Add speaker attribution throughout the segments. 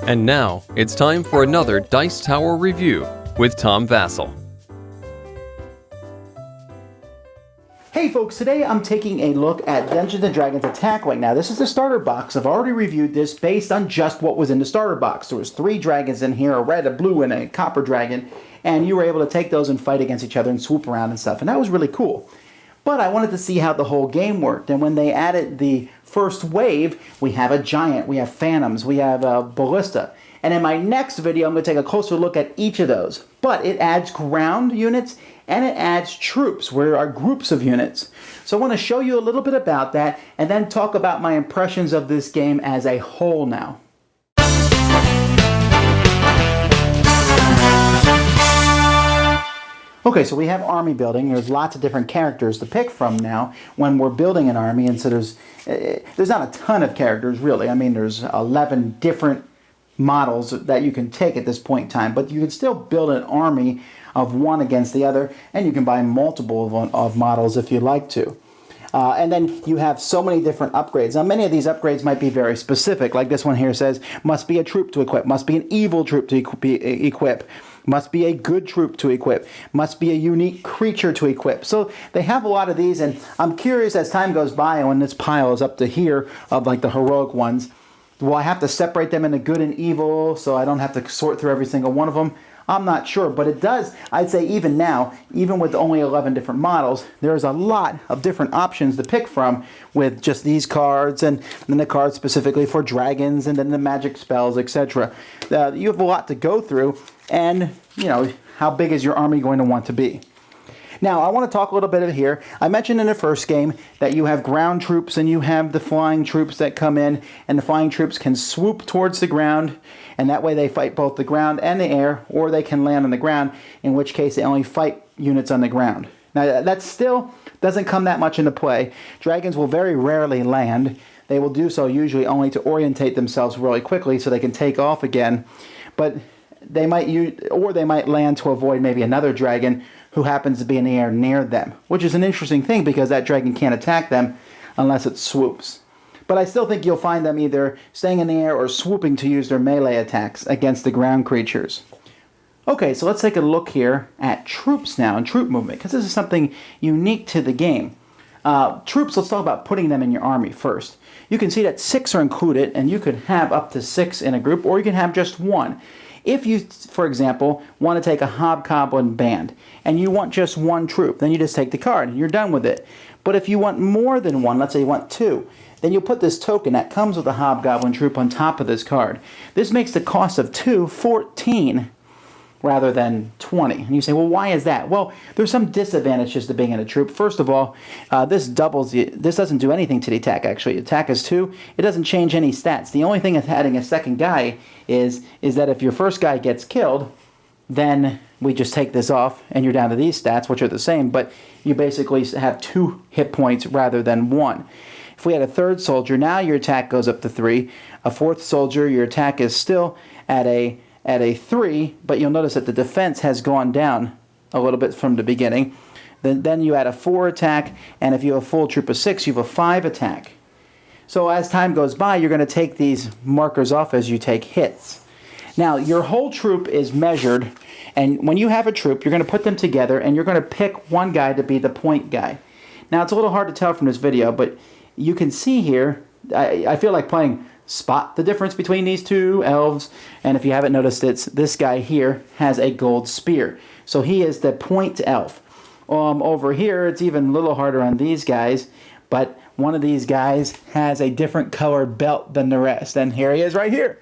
Speaker 1: And now, it's time for another Dice Tower review with Tom Vasel.
Speaker 2: Hey folks, today I'm taking a look at Dungeons & Dragons Attack Wing. Now this is the starter box. I've already reviewed this based on just what was in the starter box. There was 3 dragons in here, a red, a blue, and a copper dragon, and you were able to take those and fight against each other and swoop around and stuff, and that was really cool. But I wanted to see how the whole game worked, and when they added the first wave, we have a giant, we have phantoms, we have a ballista. And in my next video, I'm going to take a closer look at each of those. But it adds ground units and it adds troops, where are groups of units. So I want to show you a little bit about that and then talk about my impressions of this game as a whole now. Okay, so we have army building. There's lots of different characters to pick from now when we're building an army, and so there's not a ton of characters really. I mean, there's 11 different models that you can take at this point in time, but you can still build an army of one against the other, and you can buy multiple of models if you like to. And then you have so many different upgrades. Now, many of these upgrades might be very specific, like this one here says, must be a troop to equip, must be an evil troop to equip, must be a good troop to equip, must be a unique creature to equip. So they have a lot of these, and I'm curious as time goes by, and when this pile is up to here of like the heroic ones, will I have to separate them into good and evil so I don't have to sort through every single one of them? I'm not sure, but it does, I'd say even now, even with only 11 different models, there's a lot of different options to pick from with just these cards, and then the cards specifically for dragons, and then the magic spells, etc. You have a lot to go through, and, you know, how big is your army going to want to be? Now, I want to talk a little bit here. I mentioned in the first game that you have ground troops and you have the flying troops that come in, and the flying troops can swoop towards the ground, and that way they fight both the ground and the air, or they can land on the ground, in which case they only fight units on the ground. Now, that still doesn't come that much into play. Dragons will very rarely land. They will do so usually only to orientate themselves really quickly so they can take off again, but they might land to avoid maybe another dragon who happens to be in the air near them, which is an interesting thing because that dragon can't attack them unless it swoops. But I still think you'll find them either staying in the air or swooping to use their melee attacks against the ground creatures. Okay, so let's take a look here at troops now and troop movement, because this is something unique to the game. Troops, let's talk about putting them in your army first. You can see that 6 are included, and you could have up to 6 in a group, or you can have just 1. If you, for example, want to take a hobgoblin band and you want just 1 troop, then you just take the card and you're done with it. But if you want more than 1, let's say you want 2, then you'll put this token that comes with a hobgoblin troop on top of this card. This makes the cost of 2 14 rather than 20. And you say, well, why is that? Well, there's some disadvantages to being in a troop. First of all, this doesn't do anything to the attack, actually. Attack is 2. It doesn't change any stats. The only thing with adding a second guy is that if your first guy gets killed, then we just take this off and you're down to these stats, which are the same, but you basically have 2 hit points rather than 1. If we had a 3rd soldier, now your attack goes up to 3. A 4th soldier, your attack is still at a 3, but you'll notice that the defense has gone down a little bit from the beginning. Then you add a 4 attack, and if you have a full troop of 6, you have a 5 attack. So as time goes by, you're going to take these markers off as you take hits. Now, your whole troop is measured, and when you have a troop, you're going to put them together, and you're going to pick one guy to be the point guy. Now, it's a little hard to tell from this video, but you can see here, I feel like playing spot the difference between these 2 elves, and if you haven't noticed, it's this guy here has a gold spear, so he is the point elf. Over here it's even a little harder on these guys, but one of these guys has a different colored belt than the rest, and here he is right here.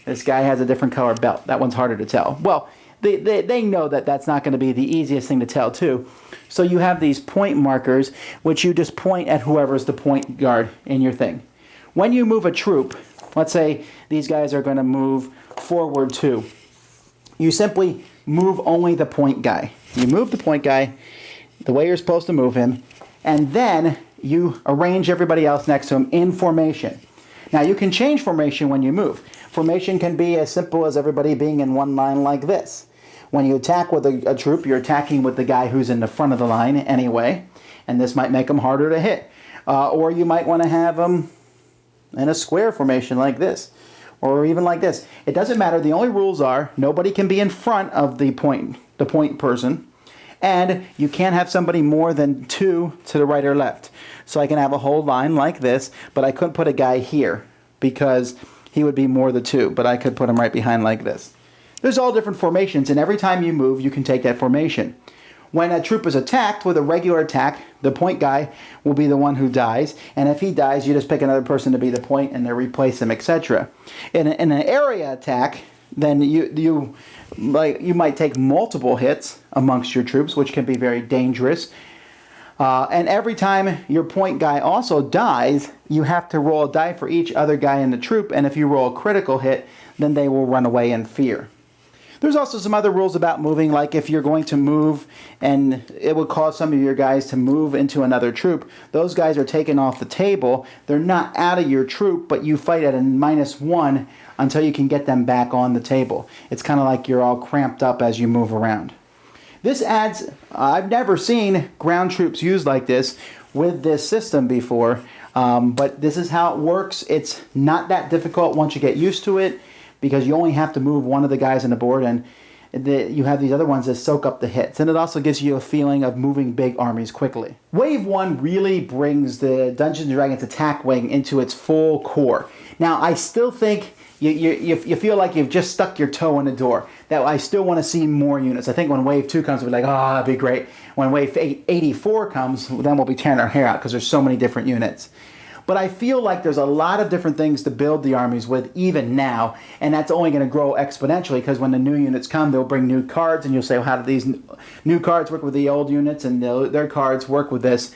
Speaker 2: This guy has a different colored belt. That one's harder to tell. Well, they know that that's not going to be the easiest thing to tell too, so you have these point markers which you just point at whoever's the point guard in your thing. When you move a troop, let's say these guys are going to move forward 2. You simply move only the point guy. You move the point guy the way you're supposed to move him, and then you arrange everybody else next to him in formation. Now, you can change formation when you move. Formation can be as simple as everybody being in one line like this. When you attack with a troop, you're attacking with the guy who's in the front of the line anyway, and this might make them harder to hit. Or you might want to have them in a square formation like this, or even like this. It doesn't matter. The only rules are nobody can be in front of the point person, and you can't have somebody more than 2 to the right or left. So I can have a whole line like this, but I couldn't put a guy here because he would be more than 2, but I could put him right behind like this. There's all different formations, and every time you move, you can take that formation. When a troop is attacked with a regular attack, the point guy will be the one who dies, and if he dies, you just pick another person to be the point and they replace him, etc. In an area attack, then you might take multiple hits amongst your troops, which can be very dangerous. And every time your point guy also dies, you have to roll a die for each other guy in the troop, and if you roll a critical hit, then they will run away in fear. There's also some other rules about moving, like if you're going to move and it would cause some of your guys to move into another troop, those guys are taken off the table. They're not out of your troop, but you fight at a -1 until you can get them back on the table. It's kind of like you're all cramped up as you move around. This adds, I've never seen ground troops used like this with this system before, but this is how it works. It's not that difficult once you get used to it, because you only have to move one of the guys on the board, and you have these other ones that soak up the hits. And it also gives you a feeling of moving big armies quickly. Wave 1 really brings the Dungeons & Dragons Attack Wing into its full core. Now, I still think you feel like you've just stuck your toe in the door. That I still want to see more units. I think when Wave 2 comes, we'll be like, oh, that'd be great. When Wave 84 comes, then we'll be tearing our hair out because there's so many different units. But I feel like there's a lot of different things to build the armies with even now, and that's only going to grow exponentially because when the new units come, they'll bring new cards, and you'll say, well, how do these new cards work with the old units, and their cards work with this.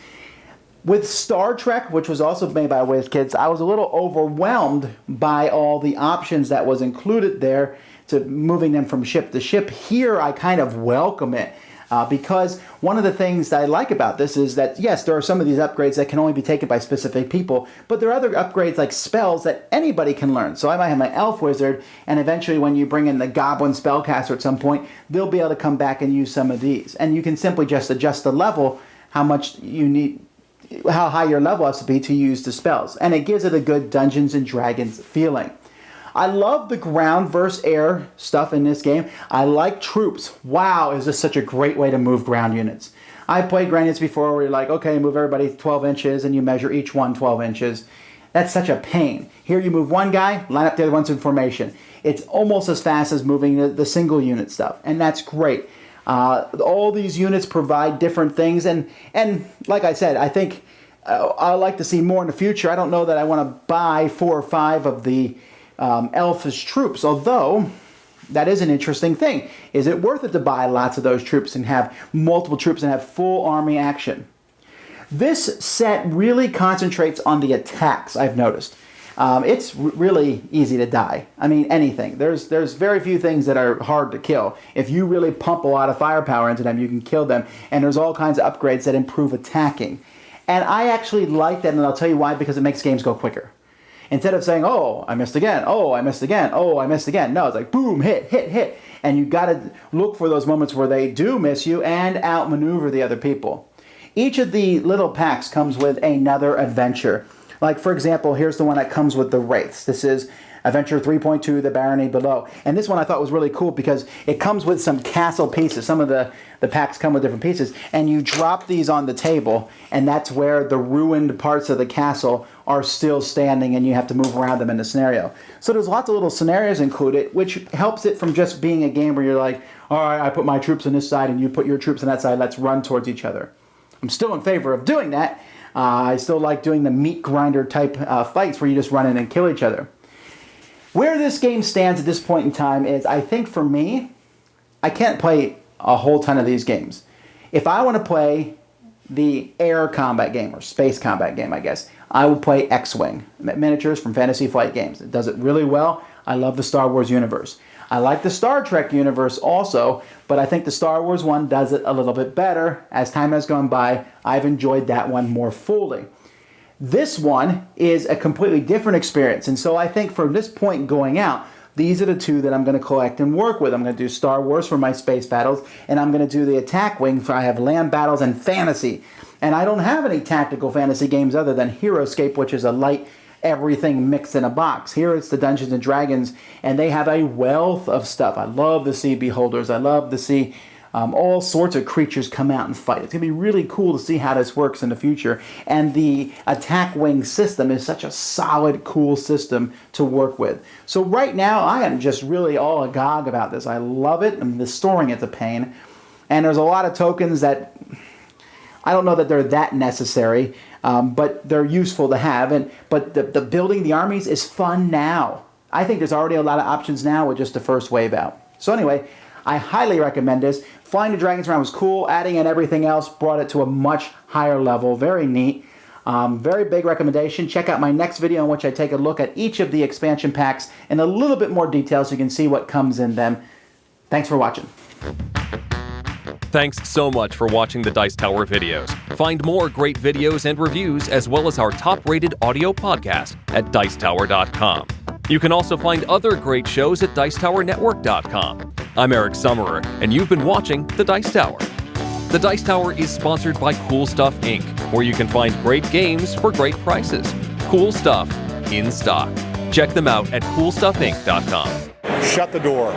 Speaker 2: With Star Trek, which was also made by WizKids, I was a little overwhelmed by all the options that was included there to moving them from ship to ship. Here, I kind of welcome it. Because one of the things that I like about this is that, yes, there are some of these upgrades that can only be taken by specific people, but there are other upgrades like spells that anybody can learn. So I might have my elf wizard, and eventually when you bring in the goblin spellcaster at some point, they'll be able to come back and use some of these. And you can simply just adjust the level, how much you need, how high your level has to be to use the spells. And it gives it a good Dungeons & Dragons feeling. I love the ground versus air stuff in this game. I like troops. Wow, is this such a great way to move ground units. I played ground units before where you're like, okay, move everybody 12 inches and you measure each one 12 inches. That's such a pain. Here you move one guy, line up the other ones in formation. It's almost as fast as moving the single unit stuff, and that's great. All these units provide different things, and like I said, I think I'd like to see more in the future. I don't know that I want to buy 4 or 5 of the elfish troops, although that is an interesting thing. Is it worth it to buy lots of those troops and have multiple troops and have full army action? This set really concentrates on the attacks, I've noticed. It's really easy to die. I mean, anything. There's very few things that are hard to kill. If you really pump a lot of firepower into them, you can kill them. And there's all kinds of upgrades that improve attacking. And I actually like that, and I'll tell you why, because it makes games go quicker. Instead of saying, oh, I missed again, oh, I missed again, oh, I missed again. No, it's like, boom, hit, hit, hit. And you got to look for those moments where they do miss you and outmaneuver the other people. Each of the little packs comes with another adventure. Like, for example, here's the one that comes with the Wraiths. This is Adventure 3.2, The Barony Below. And this one I thought was really cool because it comes with some castle pieces. Some of the packs come with different pieces. And you drop these on the table, and that's where the ruined parts of the castle are still standing, and you have to move around them in the scenario. So there's lots of little scenarios included, which helps it from just being a game where you're like, all right, I put my troops on this side, and you put your troops on that side. Let's run towards each other. I'm still in favor of doing that. I still like doing the meat grinder type fights where you just run in and kill each other. Where this game stands at this point in time is, I think for me, I can't play a whole ton of these games. If I want to play the air combat game, or space combat game, I guess, I would play X-Wing, miniatures from Fantasy Flight Games. It does it really well. I love the Star Wars universe. I like the Star Trek universe also, but I think the Star Wars one does it a little bit better. As time has gone by, I've enjoyed that one more fully. This one is a completely different experience, and so I think from this point going out, these are the two that I'm going to collect and work with. I'm going to do Star Wars for my space battles, and I'm going to do the Attack Wing for I have land battles and fantasy. And I don't have any tactical fantasy games other than HeroScape, which is a light everything mixed in a box. Here it's the Dungeons and Dragons, and they have a wealth of stuff. I love to see beholders. I love to see all sorts of creatures come out and fight. It's going to be really cool to see how this works in the future. And the attack wing system is such a solid, cool system to work with. So right now, I am just really all agog about this. I love it, and the storing it's a pain. And there's a lot of tokens that I don't know that they're that necessary, but they're useful to have. But the building the armies is fun now. I think there's already a lot of options now with just the first wave out. So anyway, I highly recommend this. Flying the dragons around was cool. Adding in everything else brought it to a much higher level. Very neat. Very big recommendation. Check out my next video in which I take a look at each of the expansion packs in a little bit more detail so you can see what comes in them. Thanks for watching.
Speaker 1: Thanks so much for watching the Dice Tower videos. Find more great videos and reviews as well as our top-rated audio podcast at Dicetower.com. You can also find other great shows at Dicetowernetwork.com. I'm Eric Summerer, and you've been watching The Dice Tower. The Dice Tower is sponsored by Cool Stuff Inc., where you can find great games for great prices. Cool stuff in stock. Check them out at CoolStuffInc.com.
Speaker 3: Shut the door.